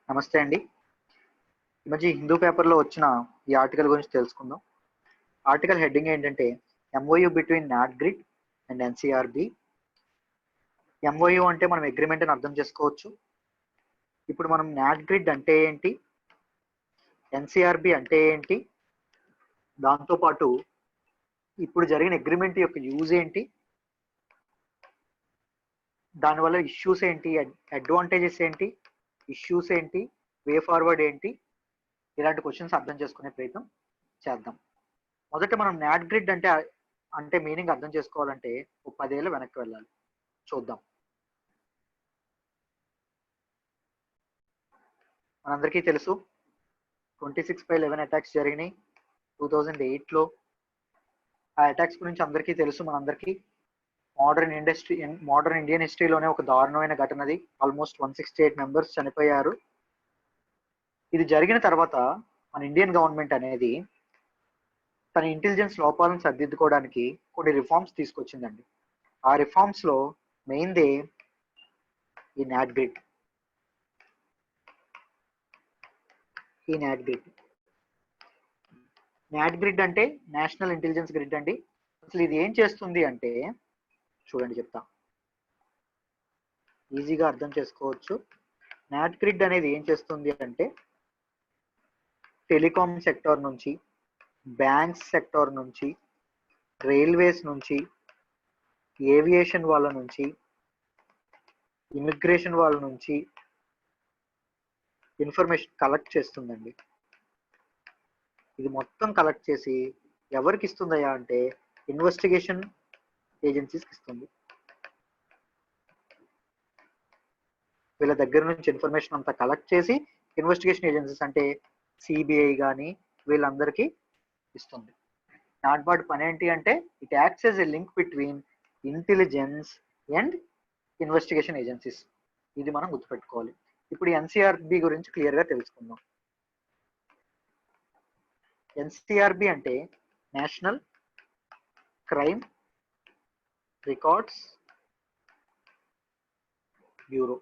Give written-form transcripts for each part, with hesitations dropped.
నమస్తే అండి. ఈ మధ్య హిందూ పేపర్‌లో వచ్చిన ఈ ఆర్టికల్ గురించి తెలుసుకుందాం. ఆర్టికల్ హెడ్డింగ్ ఏంటంటే MoU between not grid and NCRB. MoU అంటే మనం అగ్రీమెంట్ అని అర్థం చేసుకోవచ్చు. ఇప్పుడు మనం నాట్ గ్రిడ్ అంటే ఏంటి? ఎన్‌సీఆర్‌బీ అంటే ఏంటి? దాంతో పాటు ఇప్పుడు జరిగిన అగ్రీమెంట్ యొక్క యూజ్ ఏంటి? దానివల్ల ఇష్యూస్ ఏంటి? అడ్వాంటేజెస్ ఏంటి? ఇష్యూస్ ఏంటి? వే ఫార్వర్డ్ ఏంటి? ఇలాంటి క్వెషన్స్ అర్థం చేసుకునే ప్రయత్నం చేద్దాం. మొదట మనం నాట్ గ్రిడ్ అంటే మీనింగ్ అర్థం చేసుకోవాలంటే ఒక 10 ఏళ్ళు వెనక్కి వెళ్ళాలి. చూద్దాం. మనందరికీ తెలుసు 26/11 అటాక్స్ జరిగినాయి 2008లో. ఆ అటాక్స్ గురించి అందరికీ తెలుసు. మనందరికీ మోడర్న్ ఇండియన్ హిస్టరీలోనే ఒక దారుణమైన ఘటన అది. ఆల్మోస్ట్ 168 మెంబర్స్ చనిపోయారు. ఇది జరిగిన తర్వాత మన ఇండియన్ గవర్నమెంట్ అనేది తన ఇంటెలిజెన్స్ లోపాలను సరిదిద్దుకోవడానికి కొన్ని రిఫార్మ్స్ తీసుకొచ్చిందండి. ఆ రిఫార్మ్స్ లో మెయిన్దే ఈ నాట్ గ్రిడ్. నాట్ గ్రిడ్ అంటే నేషనల్ ఇంటెలిజెన్స్ గ్రిడ్ అండి. అసలు ఇది ఏం చేస్తుంది అంటే చూడండి, చెప్తా, ఈజీగా అర్థం చేసుకోవచ్చు. నాట్ గ్రిడ్ అనేది ఏం చేస్తుంది అంటే టెలికాం సెక్టార్ నుంచి, బ్యాంక్స్ సెక్టార్ నుంచి, రైల్వేస్ నుంచి, ఏవియేషన్ వాళ్ళ నుంచి, ఇమిగ్రేషన్ వాళ్ళ నుంచి ఇన్ఫర్మేషన్ కలెక్ట్ చేస్తుందండి. ఇది మొత్తం కలెక్ట్ చేసి ఎవరికి ఇస్తుందయ్యా అంటే ఇన్వెస్టిగేషన్ ఏజెన్సీస్కి ఇస్తుంది. వీళ్ళ దగ్గర నుంచి ఇన్ఫర్మేషన్ అంతా కలెక్ట్ చేసి ఇన్వెస్టిగేషన్ ఏజెన్సీస్ అంటే సిబిఐ కానీ వీళ్ళందరికీ ఇస్తుంది. నాట్బార్డ్ పని ఏంటి అంటే it acts as a link between intelligence and investigation agencies. ఇది మనం గుర్తుపెట్టుకోవాలి. ఇప్పుడు ఎన్సీఆర్బి గురించి క్లియర్గా తెలుసుకుందాం. ఎన్సీఆర్బి అంటే నేషనల్ క్రైమ్ రికార్డ్స్ బ్యూరో.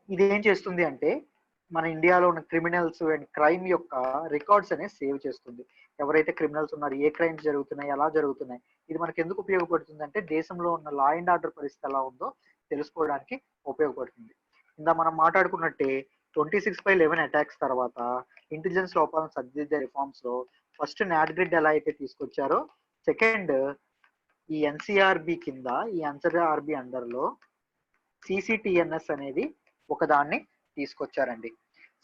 ఇది ఏం చేస్తుంది అంటే మన ఇండియాలో ఉన్న క్రిమినల్స్ అండ్ క్రైమ్ యొక్క రికార్డ్స్ అనేది సేవ్ చేస్తుంది. ఎవరైతే క్రిమినల్స్ ఉన్నారు, ఏ క్రైమ్స్ జరుగుతున్నాయి, ఎలా జరుగుతున్నాయి, ఇది మనకి ఎందుకు ఉపయోగపడుతుంది అంటే దేశంలో ఉన్న లా అండ్ ఆర్డర్ పరిస్థితి ఎలా ఉందో తెలుసుకోవడానికి ఉపయోగపడుతుంది. ఇందా మనం మాట్లాడుకున్నట్టే 26/11 అటాక్స్ తర్వాత ఇంటెలిజెన్స్ లోపాలను సరిదిద్దే రిఫార్మ్స్ లో ఫస్ట్ నాట్ గ్రిడ్ ఎలా అయితే తీసుకొచ్చారో, సెకండ్ ఈ ఎన్సీఆర్బి కింద, ఈ ఎన్సీఆర్బి అండర్ లో సిసిటిఎన్ఎస్ అనేది ఒకదాన్ని తీసుకొచ్చారండి.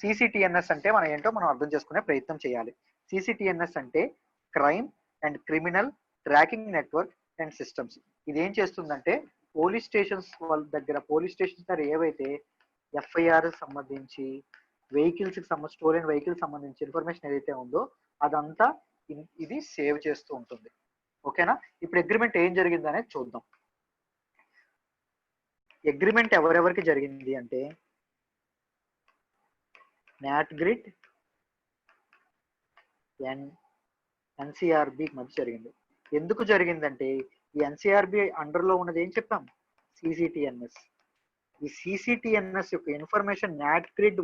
సిసిటిఎన్ఎస్ అంటే మనం ఏంటో మనం అర్థం చేసుకునే ప్రయత్నం చేయాలి. సిసిటిఎన్ఎస్ అంటే crime and criminal tracking network and systems. ఇది ఏం చేస్తుందంటే పోలీస్ స్టేషన్స్ దగ్గర ఏవైతే ఎఫ్ఐఆర్ సంబంధించి స్టోలెన్ వెహికల్స్ సంబంధించి ఇన్ఫర్మేషన్ ఏదైతే ఉందో అదంతా ఇది సేవ్ చేస్తూ ఉంటుంది. ఓకేనా? ఇప్పుడు అగ్రిమెంట్ ఏం జరిగింది అనేది చూద్దాం. అగ్రిమెంట్ ఎవరెవరికి జరిగింది అంటే నాట్ గ్రిడ్ ఎన్సీఆర్బి మధ్య జరిగింది. ఎందుకు జరిగిందంటే ఈ ఎన్సీఆర్బి అండర్ లో ఉన్నది ఏం చెప్పాం, సిసిటిఎన్ఎస్. ఈ సిసిటిఎన్ఎస్ యొక్క ఇన్ఫర్మేషన్ నాట్ గ్రిడ్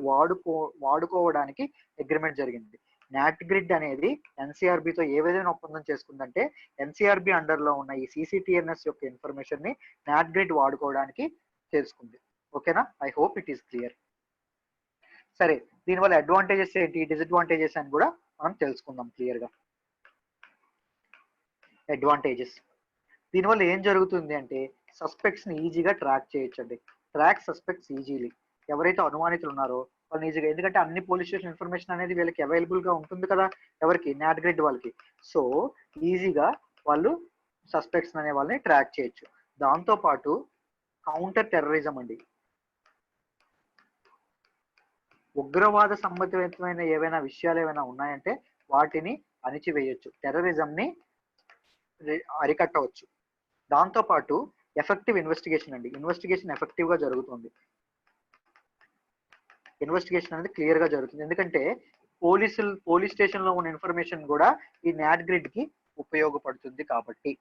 వాడుకోవడానికి అగ్రిమెంట్ జరిగింది. నాట్ గ్రిడ్ అనేది ఎన్సీఆర్బితో ఏ విధంగా ఒప్పందం చేసుకుందంటే ఎన్సీఆర్బి అండర్ లో ఉన్న ఈ సిసిటిఎన్ఎస్ యొక్క ఇన్ఫర్మేషన్ ని నాట్ గ్రిడ్ వాడుకోవడానికి తెలుసుకుంది. ఓకేనా? I hope it is clear. సరే, దీనివల్ల అడ్వాంటేజెస్ ఏంటి, డిసడ్వాంటేజెస్ అని కూడా మనం తెలుసుకుందాం క్లియర్ గా. అడ్వాంటేజెస్, దీనివల్ల ఏం జరుగుతుంది అంటే సస్పెక్ట్స్ ని ఈజీగా ట్రాక్ చేయొచ్చండి. Track suspects easily. ఎవరైతే అనుమానితులు ఉన్నారో వాళ్ళని ఈజీగా, ఎందుకంటే అన్ని పోలీస్ స్టేషన్ ఇన్ఫర్మేషన్ అనేది వీళ్ళకి అవైలబుల్ గా ఉంటుంది కదా, ఎవరికి, నాట్ గ్రిడ్ వాళ్ళకి. సో ఈజీగా వాళ్ళు సస్పెక్ట్స్ అనే వాళ్ళని ట్రాక్ చేయొచ్చు. దాంతో పాటు కౌంటర్ టెర్రరిజం అండి, ఉగ్రవాద సంబంధితమైన ఏవైనా విషయాలు ఏమైనా ఉన్నాయంటే వాటిని అణిచివేయొచ్చు, టెర్రరిజం ని అరికట్టవచ్చు. దాంతో పాటు ఎఫెక్టివ్ ఇన్వెస్టిగేషన్ అండి, ఇన్వెస్టిగేషన్ ఎఫెక్టివ్ గా జరుగుతుంది. ఇన్వెస్టిగేషన్ అనేది క్లియర్ గా జరుగుతుంది, ఎందుకంటే పోలీస్ స్టేషన్ లో ఉన్న ఇన్ఫర్మేషన్ కూడా ఈ నాట్ గ్రిడ్ కి ఉపయోగపడుతుంది కాబట్టి.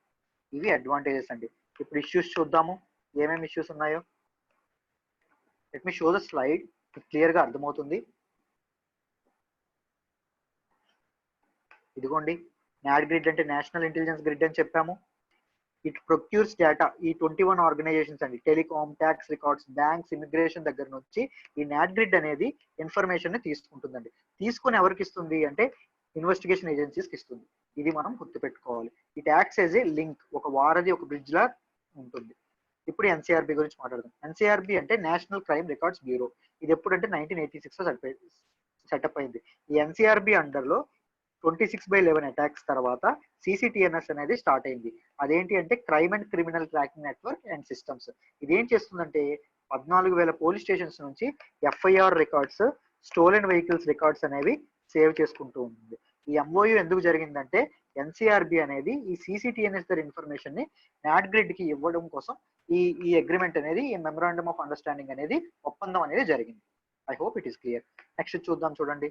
ఇవి అడ్వాంటేజెస్ అండి. ఇప్పుడు ఇష్యూస్ చూద్దాము, ఏమేమి ఇష్యూస్ ఉన్నాయో. Let me show the slide, clear గా అర్థమవుతుంది. ఇదిగోండి, నాడ్ గ్రిడ్ అంటే నేషనల్ ఇంటెలిజెన్స్ గ్రిడ్ అని చెప్పాము. It ప్రొక్యూర్స్ data. ఈ 21 ఆర్గనైజేషన్స్ అండి, telecom, tax records, banks, immigration దగ్గర నుంచి ఈ నాడ్ గ్రిడ్ అనేది ఇన్ఫర్మేషన్ ని తీసుకుంటుందండి. తీసుకుని ఎవరికి ఇస్తుంది అంటే ఇన్వెస్టిగేషన్ ఏజెన్సీస్కి ఇస్తుంది. ఇది మనం గుర్తుపెట్టుకోవాలి. ఈ ట్యాక్స్ యాజ్ ఏ లింక్, ఒక వారధి, ఒక బ్రిడ్జ్ లా ఉంటుంది. ఇప్పుడు ఎన్సీఆర్బి గురించి మాట్లాడదాం. ఎన్సీఆర్బి అంటే నేషనల్ క్రైమ్ రికార్డ్స్ బ్యూరో. ఇది ఎప్పుడంటే 1986 లో సెటప్ అయింది. ఈ ఎన్సీఆర్బి అండర్ లో 26/11 అటాక్స్ తర్వాత సిసిటిఎన్ఎస్ అనేది స్టార్ట్ అయింది. అదేంటి అంటే crime and criminal tracking network and systems. ఇదేం చేస్తుందంటే 14,000 పోలీస్ స్టేషన్స్ నుంచి FIR records, stolen vehicles records అనేవి సేవ్ చేసుకుంటూ ఉంటుంది. ఈ ఎంఓయూ ఎందుకు జరిగిందంటే ఎన్సీఆర్బి అనేది ఈ సిసిటిఎన్ఎస్ దగ్గర ఇన్ఫర్మేషన్ ని నాడ్ గ్రిడ్ కి ఇవ్వడం కోసం ఈ ఈ అగ్రిమెంట్ అనేది, ఈ మెమరాండమ్ ఆఫ్ అండర్స్టాండింగ్ అనేది, ఒప్పందం అనేది జరిగింది. I hope it is clear. Next చూద్దాం, చూడండి.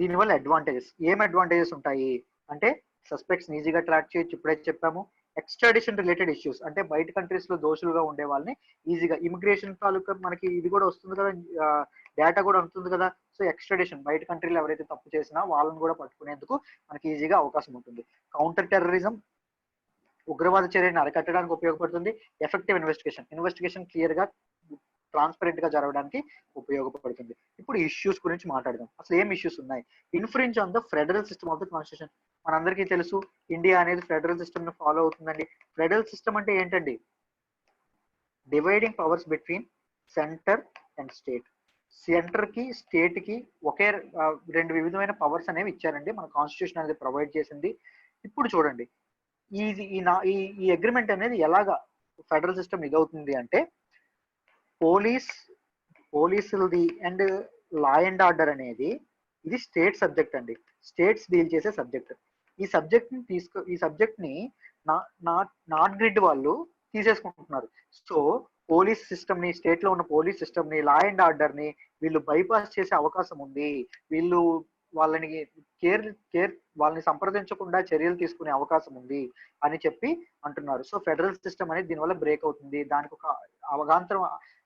దీనివల్ల అడ్వాంటేజెస్, ఏం అడ్వాంటేజెస్ ఉంటాయి అంటే సస్పెక్ట్స్ ఈజీగా ట్రాక్ చేయొచ్చు, ఇప్పుడే చెప్పాము. ఎక్స్ట్రాడిషన్ రిలేటెడ్ ఇష్యూస్ అంటే బయట కంట్రీస్ లో దోషులుగా ఉండే వాళ్ళని ఈజీగా, ఇమిగ్రేషన్ తాలూకా మనకి ఇది కూడా వస్తుంది కదా, డేటా కూడా ఉంటుంది కదా. సో ఎక్స్ట్రాడిషన్, బయట కంట్రీలో ఎవరైతే తప్పు చేసినా వాళ్ళని కూడా పట్టుకునేందుకు మనకి ఈజీగా అవకాశం ఉంటుంది. కౌంటర్ టెర్రరిజం, ఉగ్రవాద చర్యను అరికట్టడానికి ఉపయోగపడుతుంది. ఎఫెక్టివ్ ఇన్వెస్టిగేషన్ క్లియర్ గా, ట్రాన్స్పరెంట్ గా జరగడానికి ఉపయోగపడుతుంది. ఇప్పుడు ఇష్యూస్ గురించి మాట్లాడదాం. అసలు ఏం ఇష్యూస్ ఉన్నాయి? Infringe on the federal system of the constitution. మనందరికీ తెలుసు ఇండియా అనేది ఫెడరల్ సిస్టమ్ ని ఫాలో అవుతుందండి. ఫెడరల్ సిస్టమ్ అంటే ఏంటండి? Dividing powers between centre and state. Centre కి స్టేట్ కి ఒకే రెండు వివిధమైన పవర్స్ అనేవి ఇచ్చారండి, మన కాన్స్టిట్యూషన్ అనేది ప్రొవైడ్ చేసింది. ఇప్పుడు చూడండి, ఈ అగ్రిమెంట్ అనేది ఎలాగా ఫెడరల్ సిస్టమ్ ఇదవుతుంది అంటే పోలీసులది అండ్ లా అండ్ ఆర్డర్ అనేది ఇది స్టేట్ సబ్జెక్ట్ అండి, స్టేట్స్ డీల్ చేసే సబ్జెక్ట్. ఈ సబ్జెక్ట్ ని నాట్ గ్రిడ్ వాళ్ళు తీసేసుకుంటున్నారు. సో పోలీస్ సిస్టమ్ ని, స్టేట్ లో ఉన్న పోలీస్ సిస్టమ్ ని, లా అండ్ ఆర్డర్ ని వీళ్ళు బైపాస్ చేసే అవకాశం ఉంది. వీళ్ళు వాళ్ళని వాళ్ళని సంప్రదించకుండా చర్యలు తీసుకునే అవకాశం ఉంది అని చెప్పి అంటున్నారు. సో ఫెడరల్ సిస్టమ్ అనేది దీనివల్ల బ్రేక్ అవుతుంది, దానికి ఒక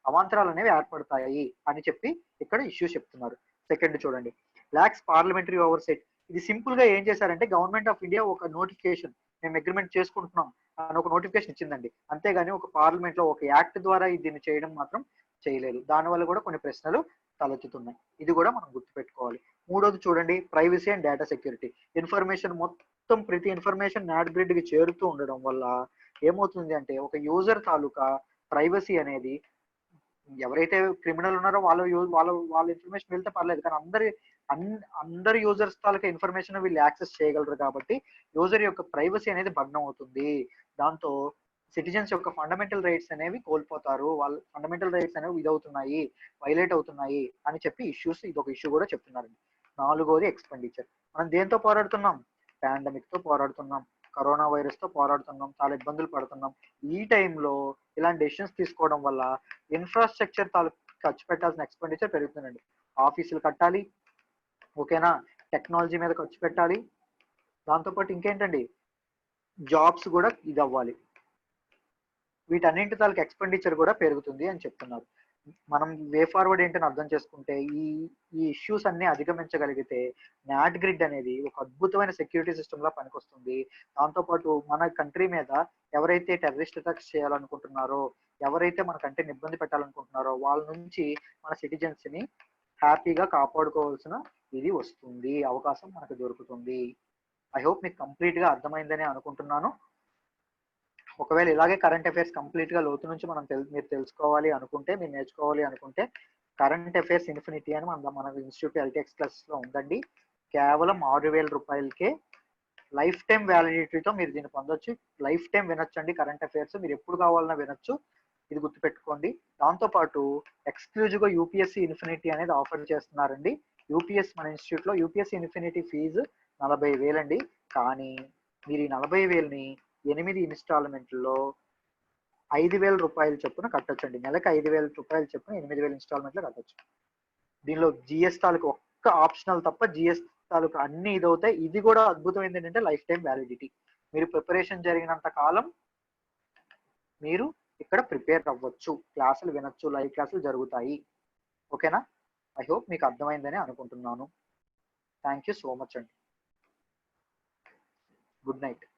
అవాంతరాలు అనేవి ఏర్పడతాయి అని చెప్పి ఇక్కడ ఇష్యూ చెప్తున్నారు. సెకండ్ చూడండి, లాక్స్ పార్లమెంటరీ ఓవర్ సెట్. ఇది సింపుల్ గా ఏం చేశారంటే గవర్నమెంట్ ఆఫ్ ఇండియా ఒక నోటిఫికేషన్, మేము అగ్రిమెంట్ చేసుకుంటున్నాం అని ఒక నోటిఫికేషన్ ఇచ్చిందండి. అంతేగాని ఒక పార్లమెంట్ లో ఒక యాక్ట్ ద్వారా దీన్ని చేయడం మాత్రం చేయలేదు. దానివల్ల కూడా కొన్ని ప్రశ్నలు తలెత్తుతున్నాయి. ఇది కూడా మనం గుర్తుపెట్టుకోవాలి. మూడోది చూడండి, privacy and data security. Information మొత్తం, ప్రతి ఇన్ఫర్మేషన్ నాడ్ గ్రిడ్ కి చేరుతూ ఉండడం వల్ల ఏమవుతుంది అంటే ఒక యూజర్ తాలూకా ప్రైవసీ అనేది, ఎవరైతే క్రిమినల్ ఉన్నారో వాళ్ళ ఇన్ఫర్మేషన్ వెళ్తే పర్లేదు, కానీ అందరి యూజర్స్ తాలూకా ఇన్ఫర్మేషన్ వీళ్ళు యాక్సెస్ చేయగలరు కాబట్టి యూజర్ యొక్క ప్రైవసీ అనేది భగ్నం అవుతుంది. దాంతో సిటిజన్స్ యొక్క ఫండమెంటల్ రైట్స్ అనేవి కోల్పోతారు, వాళ్ళ ఫండమెంటల్ రైట్స్ అనేవి ఇదవుతున్నాయి, వైలేట్ అవుతున్నాయి అని చెప్పి ఇది ఒక ఇష్యూ కూడా చెప్తున్నారండి. నాలుగోది ఎక్స్పెండిచర్. మనం దేంతో పోరాడుతున్నాం? పాండమిక్ తో పోరాడుతున్నాం, కరోనా వైరస్ తో పోరాడుతున్నాం, చాలా ఇబ్బందులు పడుతున్నాం. ఈ టైంలో ఇలాంటి డెసిషన్స్ తీసుకోవడం వల్ల ఇన్ఫ్రాస్ట్రక్చర్ ఖర్చు పెట్టాల్సిన ఎక్స్పెండిచర్ పెరుగుతుందండి. ఆఫీసులు కట్టాలి, ఓకేనా, టెక్నాలజీ మీద ఖర్చు పెట్టాలి, దాంతోపాటు ఇంకేంటండి జాబ్స్ కూడా ఇది అవ్వాలి. వీటన్నింటి తాలూకు ఎక్స్పెండిచర్ కూడా పెరుగుతుంది అని చెప్తున్నారు. మనం వే ఫార్వర్డ్ ఏంటని అర్థం చేసుకుంటే ఈ ఇష్యూస్ అన్ని అధిగమించగలిగితే నాట్ గ్రిడ్ అనేది ఒక అద్భుతమైన సెక్యూరిటీ సిస్టమ్ లా పనికొస్తుంది. దాంతోపాటు మన కంట్రీ మీద ఎవరైతే టెర్రరిస్ట్ అటాక్స్ చేయాలనుకుంటున్నారో, ఎవరైతే మన కంట్రీని ఇబ్బంది పెట్టాలనుకుంటున్నారో వాళ్ళ నుంచి మన సిటిజన్స్ ని హ్యాపీగా కాపాడుకోవాల్సిన ఇది వస్తుంది, అవకాశం మనకు దొరుకుతుంది. ఐ హోప్ మీకు కంప్లీట్ గా అర్థమైందని అనుకుంటున్నాను. ఒకవేళ ఇలాగే కరెంట్ అఫైర్స్ కంప్లీట్ గా లోతు నుంచి మీరు తెలుసుకోవాలి అనుకుంటే, మీరు నేర్చుకోవాలి అనుకుంటే కరెంట్ అఫైర్స్ ఇన్ఫినిటీ అని మన ఇన్స్టిట్యూట్ ఎల్టీఎక్స్ క్లాసెస్ లో ఉందండి. కేవలం 6,000 రూపాయలకే లైఫ్ టైం వ్యాలిడిటీతో మీరు దీన్ని పొందొచ్చు. లైఫ్ టైం వినొచ్చండి కరెంట్ అఫైర్స్, మీరు ఎప్పుడు కావాలన్నా వినొచ్చు, ఇది గుర్తుపెట్టుకోండి. దాంతోపాటు ఎక్స్క్లూజివ్ గా యూపీఎస్సీ ఇన్ఫినిటీ అనేది ఆఫర్ చేస్తున్నారండి. మన ఇన్స్టిట్యూట్ లో యూపీఎస్సీ ఇన్ఫినిటీ ఫీజు 40,000 అండి. కానీ మీరు ఈ 40,000ని 8 ఇన్స్టాల్మెంట్లో 5,000 రూపాయలు చొప్పున కట్టొచ్చండి. నెలకు 5,000 రూపాయలు చొప్పున 8,000 ఇన్స్టాల్మెంట్లో కట్టొచ్చు. దీనిలో జిఎస్ తాలూకు ఒక్క ఆప్షనల్ తప్ప జిఎస్ తాలూకు అన్ని ఇదవుతాయి. ఇది కూడా అద్భుతమైంది ఏంటంటే లైఫ్ టైం వ్యాలిడిటీ. మీరు ప్రిపరేషన్ జరిగినంత కాలం మీరు ఇక్కడ ప్రిపేర్ అవ్వచ్చు, క్లాసులు వినొచ్చు, లైవ్ క్లాసులు జరుగుతాయి. ఓకేనా? ఐ హోప్ మీకు అర్థమైందని అనుకుంటున్నాను. థ్యాంక్ యూ సో మచ్ అండి. Good night.